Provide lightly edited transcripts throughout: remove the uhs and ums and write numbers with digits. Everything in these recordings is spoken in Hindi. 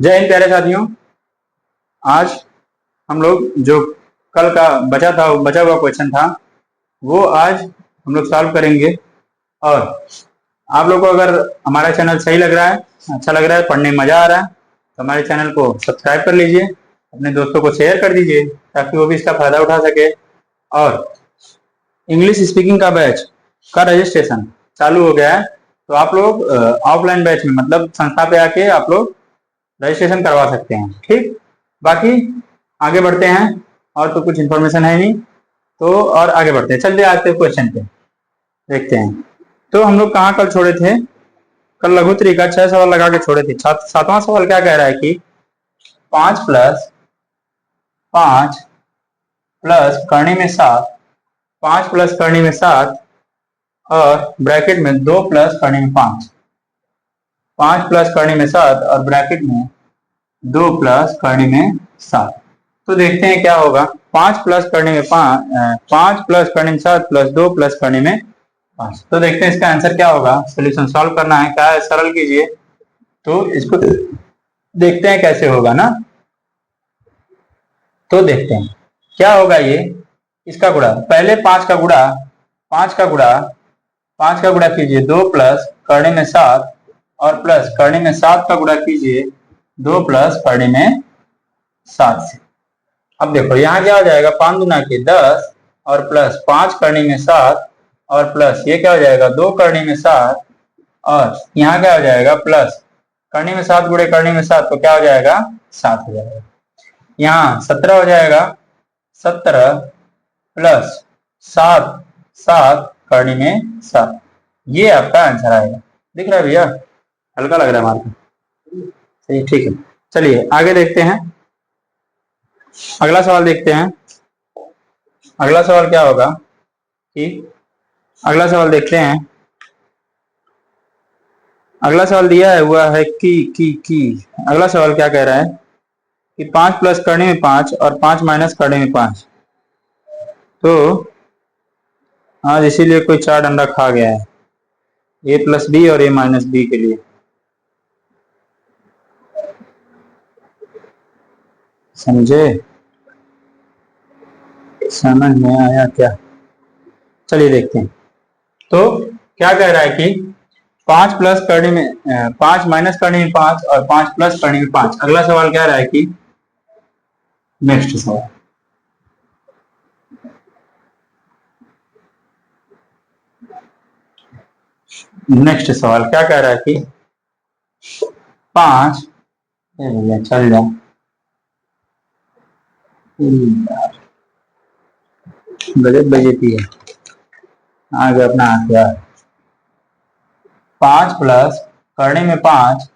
जय हिंद प्यारे साथियों। आज हम लोग जो कल का बचा हुआ क्वेश्चन था वो आज हम लोग सॉल्व करेंगे। और आप लोग को अगर हमारा चैनल सही लग रहा है, अच्छा लग रहा है, पढ़ने में मजा आ रहा है तो हमारे चैनल को सब्सक्राइब कर लीजिए, अपने दोस्तों को शेयर कर दीजिए ताकि वो भी इसका फायदा उठा सके। और इंग्लिश स्पीकिंग का बैच का रजिस्ट्रेशन चालू हो गया है, तो आप लोग ऑफलाइन बैच में मतलब संस्था पे आके आप लोग रजिस्ट्रेशन करवा सकते हैं। ठीक, बाकी आगे बढ़ते हैं। और तो कुछ इन्फॉर्मेशन है नहीं, तो और आगे बढ़ते हैं। चलिए आज के क्वेश्चन पे देखते हैं। तो हम लोग कहाँ कल छोड़े थे? कल लघुत्री का 6 सवाल लगा के छोड़े थे। 7वां सवाल क्या कह रहा है कि 5 + 5 + करनी में 7, 5 + करनी में 7 और ब्रैकेट में 2 + करनी में 5, 5 + करनी में 7 और ब्रैकेट में 2 + करनी में 7। तो देखते हैं क्या होगा। 5 + करने में 5 + करने में 7 + 2 + करने में 5। तो देखते हैं इसका आंसर क्या होगा। सोल्यूशन सॉल्व करना है, क्या है, सरल कीजिए। तो इसको देखते हैं कैसे होगा ना। तो देखते हैं क्या होगा ये। इसका गुणा पहले 5 का गुणा 5 का गुणा 5 का गुणा कीजिए 2 + करने में 7 और प्लस करने में 7 का गुणा कीजिए 2 + करने में 7 से। अब देखो यहाँ क्या हो जाएगा, 5 गुना के 10 और प्लस 5 करने में 7 और प्लस ये क्या हो जाएगा 2 करने में 7 और यहाँ क्या हो जाएगा प्लस करने में 7 गुणे करने में 7 तो क्या हो जाएगा 7 हो जाएगा। यहाँ 17 हो जाएगा, 17 + 7 7 करने में 7। ये आपका आंसर आएगा। दिख रहा है भैया? हल्का लग रहा है मार्क। सही, ठीक है। चलिए आगे देखते हैं। अगला सवाल देखते हैं। अगला सवाल क्या होगा कि अगला सवाल देखते हैं। अगला सवाल दिया है हुआ है कि अगला सवाल क्या कह रहा है कि 5 + करने में 5 और 5 - करने में 5। तो आज इसीलिए कोई 4 डंडा खा गया है, a + b और a - b के लिए। समझे? समझ में आया क्या? चलिए देखते हैं। तो क्या कह रहा है कि 5 + करने में 5 - करने में 5 और 5 + करने में 5। अगला सवाल क्या रहा है कि नेक्स्ट सवाल क्या कह रहा है कि 5 चल जाओ गजब बेइज्जती है आगे अपना हथियार। 5 + करने में 5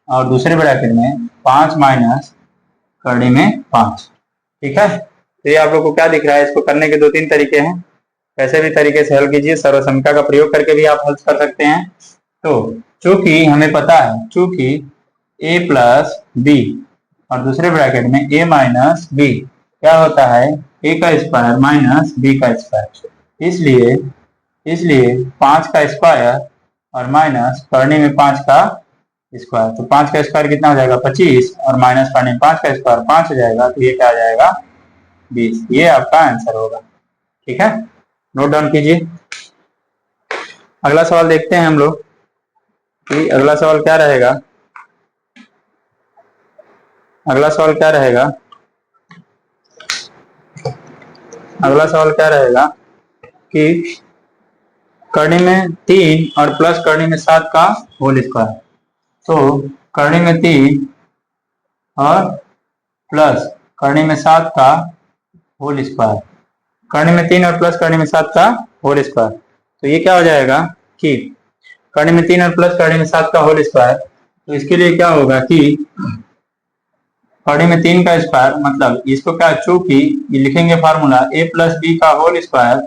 और दूसरे ब्रैकेट में 5 - करने में 5। ठीक है, तो ये आप लोग को क्या दिख रहा है? इसको करने के 2-3 तरीके हैं। कैसे भी तरीके से हल कीजिए, सर्वसमीकरण का प्रयोग करके भी आप हल कर सकते हैं। तो चूंकि हमें पता है, चूंकि a + b और दूसरे ब्रैकेट में a - b क्या होता है a का स्क्वायर - b का स्क्वायर। इसलिए 5 का स्क्वायर और माइनस करने में 5 का स्क्वायर, तो 5 का स्क्वायर कितना हो जाएगा 25 और माइनस करने में 5 का स्क्वायर 5 हो जाएगा, तो ये क्या आ जाएगा 20। ये आपका आंसर होगा। ठीक है, नोट डाउन कीजिए। अगला सवाल देखते हैं हम लोग कि अगला सवाल क्या रहेगा। अगला सवाल क्या रहेगा? अगला सवाल क्या रहेगा कि करने में 3 और प्लस करने में 7 का होल स्क्वायर। तो करने में 3 और प्लस करने में 7 का होल स्क्वायर, करने में 3 और प्लस करने में 7 का होल स्क्वायर। तो ये क्या हो जाएगा कि करने में 3 और प्लस करने में 7 का होल स्क्वायर। तो इसके लिए क्या होगा कि करने में 3 का स्क्वायर मतलब इसको क्या, चूंकि ये लिखेंगे फार्मूला a + b का होल स्क्वायर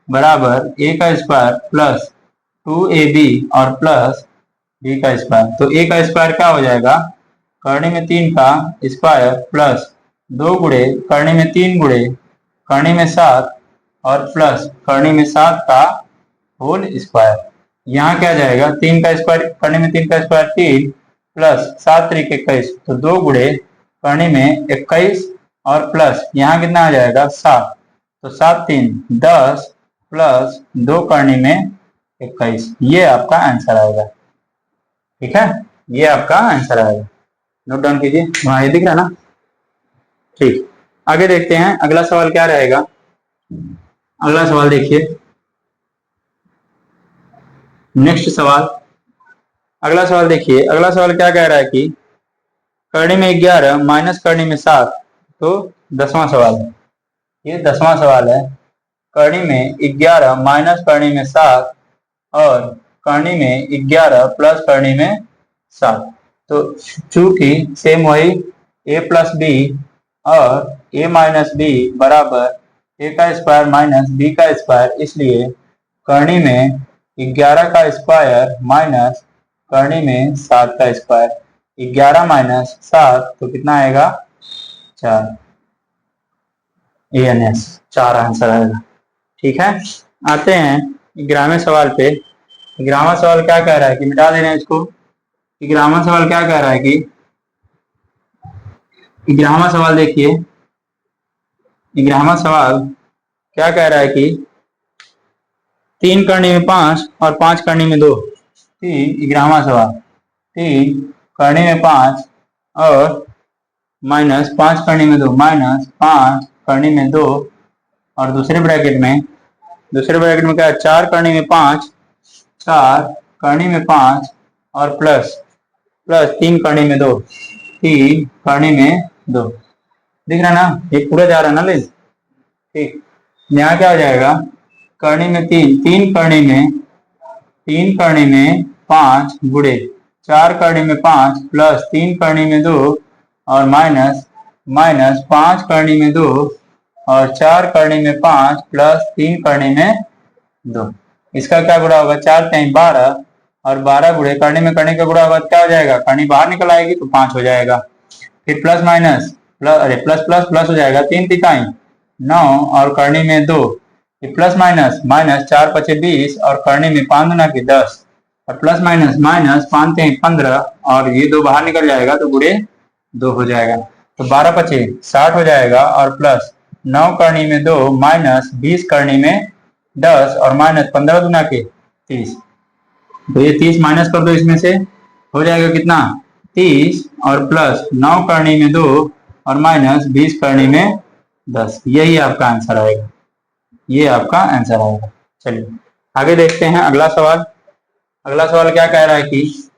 बराबर a का स्क्वायर प्लस 2ab और प्लस b का स्क्वायर। तो a का स्क्वायर क्या हो जाएगा करने में 3 का स्क्वायर प्लस 2 गुणे करने में 3 गुणे करने में 7 और प्लस करने में 7 का होल स्क्वायर। यहाँ क्या जाएगा 3 का स्क्वायर करने में 3 का स्क्वायर 3 प्लस 7×3 = 21, तो 2 गुणे करनी में 21 और प्लस यहाँ कितना आ जाएगा 7, तो 7×3 = 10 प्लस 2 करनी में 21, ये आपका आंसर आएगा। ठीक है, ये आपका आंसर आएगा। नोट डाउन कीजिए, वहां ये दिख रहा ना। ठीक, आगे देखते हैं अगला सवाल क्या रहेगा। अगला सवाल देखिए, नेक्स्ट सवाल, अगला सवाल देखिए। अगला सवाल क्या कह रहा है कि करनी में 11 माइनस करनी में 7, तो 10वां सवाल है, ये 10वां सवाल है। करनी में 11 माइनस करनी में 7 और करनी में 11 प्लस करनी में 7, तो चूंकि सेम वही a प्लस बी और a माइनस बी बराबर a का स्क्वायर माइनस b का स्क्वायर, इसलिए करनी में 11 का स्क्वायर माइनस करनी में 7 का स्क्वायर, 11 माइनस 7 तो कितना आएगा 4, ANS 4 आंसर आएगा। ठीक है, आते हैं 11वें सवाल पे। 11वां सवाल क्या कह रहा है कि मिटा दे रहे हैं इसको। 11वां सवाल क्या कह रहा है कि 11वां सवाल देखिए, 11वां सवाल क्या कह रहा है कि 3 करनी में 5 और 5 करनी में 2। 11वां सवाल 3 करनी में 5 और माइनस 5 करनी में 2, माइनस 5 करनी में 2 और दूसरे ब्रैकेट में क्या है 4 करनी में 5, 4 करनी में 5 और प्लस 3 करनी में 2, 3 करनी में 2। दिख रहा ना, ये पूरा जा रहा ना ले। ठीक, यहाँ क्या हो जाएगा करनी में 3 करनी में 5 गुणे 4 करनी में 5 प्लस 3 करनी में 2 और माइनस 5 करनी में 2 और 4 करनी में 5 प्लस 3 करनी में 2। इसका क्या गुणा होगा 4×3 = 12 और 12 गुणे करनी में करनी का गुणा होगा क्या हो जाएगा, करनी बाहर निकल आएगी तो 5 हो जाएगा। फिर plus minus plus plus plus हो जाएगा, 3×3 = 9 और करनी में 2, प्लस माइनस 4×5 = 20 और करनी में 5×10 और प्लस माइनस 5×3 = 15 और ये 2 बाहर निकल जाएगा तो गुणे 2 हो जाएगा, तो 12×5 = 60 हो जाएगा और प्लस 9 करनी में 2 माइनस 20 करनी में 10 और माइनस 15×2 = 30, तो ये 30 माइनस कर दो, इसमें से हो जाएगा कितना 30 और प्लस 9 करनी में 2 और माइनस 20 करनी में 10, यही आपका आंसर आएगा, ये आपका आंसर आएगा। चलिए आगे देखते हैं अगला सवाल। अगला सवाल क्या कह रहा है कि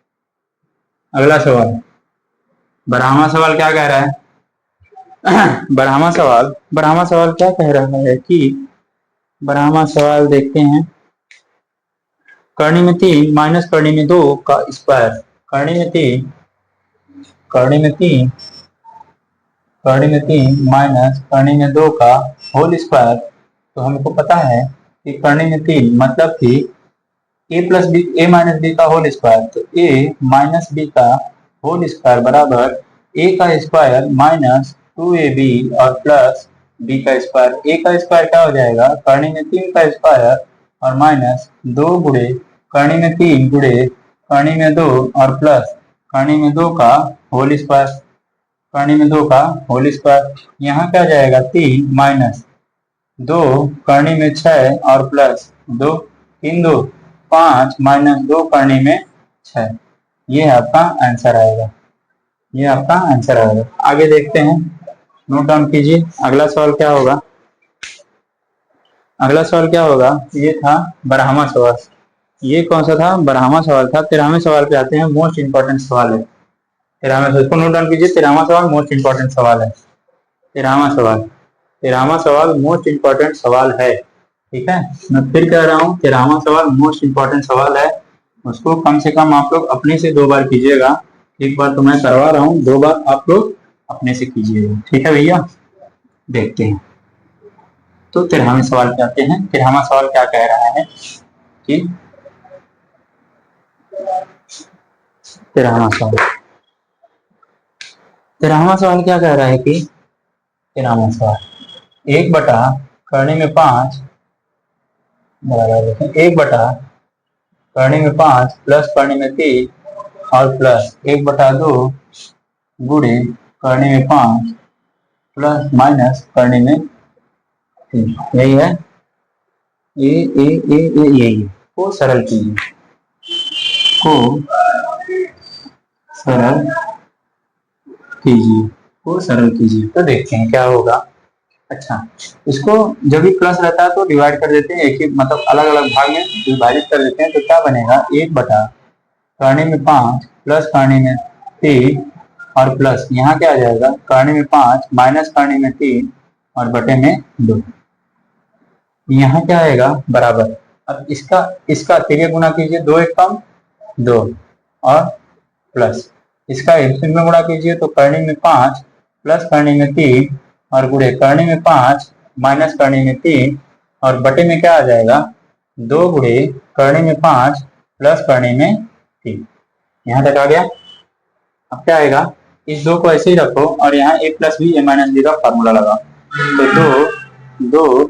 अगला सवाल 12वां सवाल क्या कह रहा है 12वां सवाल क्या कह रहा है कि 12वां सवाल देखते हैं। करनी में 3 माइनस करनी में 2 का स्क्वायर, करनी में 3 माइनस करनी में 2 का होल स्क्वायर, तो हमको पता है कि करनी में 3 मतलब कि a माइनस बी का होल स्क्वायर, तो a माइनस बी का होल स्क्वायर बराबर a का स्क्वायर माइनस 2ab और प्लस b का स्क्वायर। a का स्क्वायर क्या हो जाएगा करनी में 3 का स्क्वायर और माइनस 2 गुणे करनी में 3 गुणे करनी में 2 और प्लस करनी में 2 का होल स्क्वायर, करनी में 2 का होल स्क्वायर। यहाँ क्या जाएगा 3 माइनस 2 करनी में 6 और प्लस 2, 3×2 = 5 माइनस 2 करनी में 6, ये आपका आंसर आएगा, ये आपका आंसर आएगा। आगे देखते हैं, नोट डाउन कीजिए अगला सवाल क्या होगा। अगला सवाल क्या होगा, ये था 12वां सवाल। ये कौन सा था 12वां सवाल था। 13वें सवाल पे आते हैं, मोस्ट इंपॉर्टेंट सवाल है 13वां सवाल, इसको नोट डाउन कीजिए। 13वां सवाल मोस्ट इंपॉर्टेंट सवाल है। 13वां सवाल मोस्ट इंपॉर्टेंट सवाल है। ठीक है, मैं फिर कह रहा हूँ 13वां सवाल मोस्ट इंपॉर्टेंट सवाल है। उसको कम से कम आप लोग अपने से 2 बार कीजिएगा। एक बार तो मैं करवा रहा हूँ, 2 बार आप लोग अपने से कीजिएगा। ठीक है भैया, देखते हैं तो 13वें सवाल पे आते हैं। 13वां सवाल क्या कह रहा है कि 13वां सवाल क्या कह रहा है कि 13वां सवाल 1 बटा करनी में 5 बराबर 1 बटा करनी में 5 प्लस करनी में 3 और प्लस 1/2 गुणे करने में 5 प्लस माइनस करने में 3, यही है। यही है। को सरल कीजिए, को सरल कीजिए, को सरल कीजिए तो देखते हैं क्या होगा। अच्छा, इसको जब भी प्लस रहता है तो डिवाइड कर देते हैं, एक एक मतलब अलग अलग भाग में विभाजित कर देते हैं, तो क्या बनेगा 1 करने में 5 प्लस करने में 3 और प्लस यहाँ क्या आ जाएगा करने में 5 माइनस करने में 3 और बटे में 2, यहाँ क्या आएगा बराबर। अब इसका इसका तिर्य गुना कीजिए, 2 एक कम 2 और प्लस इसका एलसीएम में गुणा कीजिए तो करने में 5 प्लस करने में 3 और गुणे करने में 5 माइनस करने में 3 और बटे में क्या आ जाएगा 2 गुणे करने में 5 प्लस करने में 3, यहाँ तक आ गया। अब क्या आएगा, इस 2 को ऐसे ही रखो और यहाँ a plus B A minus B का फॉर्मूला लगाओ, तो 2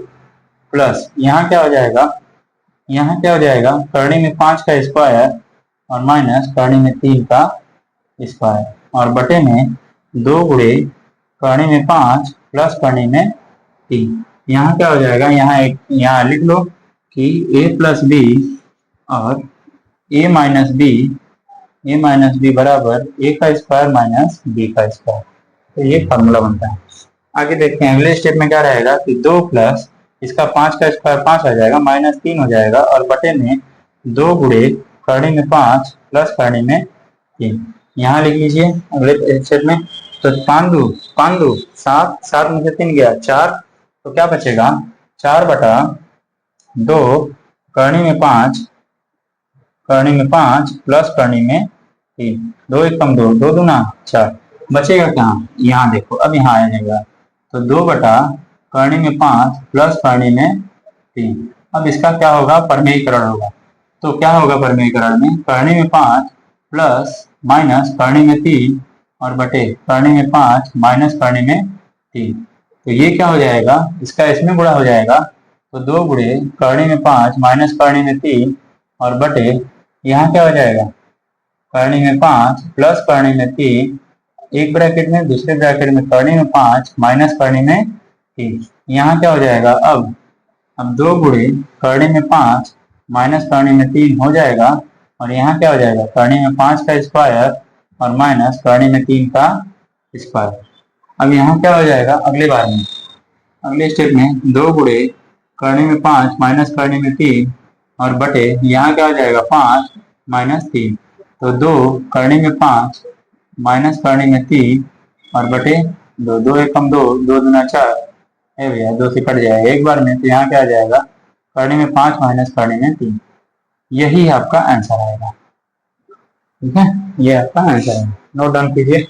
प्लस यहाँ क्या हो जाएगा, यहाँ क्या हो जाएगा करने में 5 का स्क्वायर और माइनस करने में 3 का स्क्वायर और बटे में 2 गुणे करने में 5 प्लस करने में 3, यहाँ क्या हो जाएगा, यहाँ लिख लो कि a प्लस बी और a माइनस बी बराबर a का स्क्वायर माइनस b का स्क्वायर, तो ये फॉर्मूला बनता है। आगे देखते हैं अगले स्टेप में क्या रहेगा कि 2 प्लस इसका 5 का स्क्वायर 5 आ जाएगा माइनस 3 हो जाएगा और बटे में 2 गुणे करने में 5 प्लस करने में 3, यहाँ लिख लीजिए अगले स्टेप में। तो 5 दो 7, 7 में से 3 गया 4, तो क्या बचेगा 4/2 करने में 5 प्लस करने में 3, 2 एक कम 2, 2 दूना 4, बचेगा क्या, यहाँ देखो अब यहाँ आ जाएगा तो 2 करने में 5 प्लस करने में 3। अब इसका क्या होगा परमेयीकरण होगा, तो क्या होगा परमेयीकरण में करने में 5 प्लस माइनस करने में 3 और बटे करने में 5 माइनस करने में 3, तो ये क्या हो जाएगा इसका इसमें गुणा हो जाएगा, तो 2 गुणे करने में 5 माइनस करने में 3 और बटे यहाँ क्या हो जाएगा करने में 5 प्लस करने में 3, एक ब्रैकेट में दूसरे ब्रैकेट में करने में 5 माइनस करने में 3, यहाँ क्या हो जाएगा अब 2 गुणे करने में 5 माइनस करने में 3 हो जाएगा और यहाँ क्या हो जाएगा करने में 5 का स्क्वायर और माइनस करने में 3 का स्क्वायर। अब यहाँ क्या हो जाएगा अगले बार में अगले स्टेप में 2 गुणे करने में 5 माइनस करने में 3 और बटे यहाँ क्या हो जाएगा 5 माइनस 3, तो 2 करने में 5 माइनस करने में 3 और बटे 2, 2 एक कम 2, 2 दूना 4 है भैया, 2 से कट जाएगा एक बार में, तो यहाँ क्या आ जाएगा करने में 5 माइनस करने में 3, यही आपका आंसर आएगा। ठीक है, ये आपका आंसर है, नोट डाउन कीजिए।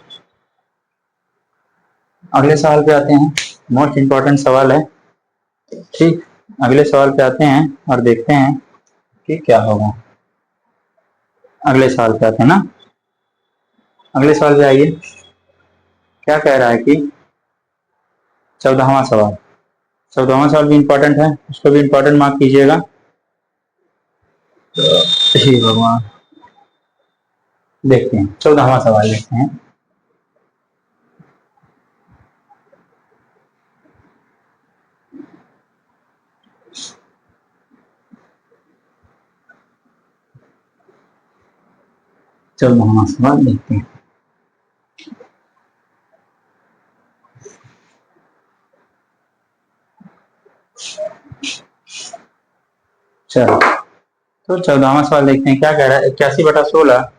अगले सवाल पे आते हैं, मोस्ट इंपॉर्टेंट सवाल है। ठीक, अगले सवाल पे आते हैं और देखते हैं कि क्या होगा। अगले सवाल पे आते हैं ना, अगले सवाल पे आइए। क्या कह रहा है कि 14वां सवाल, 14वां सवाल भी इंपॉर्टेंट है, उसको भी इंपॉर्टेंट मार्क कीजिएगा। हे भगवान, देखते हैं 14वां सवाल देखते हैं। चौदहवां सवाल देखते हैं। चलो, तो 14वां सवाल देखते हैं क्या कह रहा है। 81/16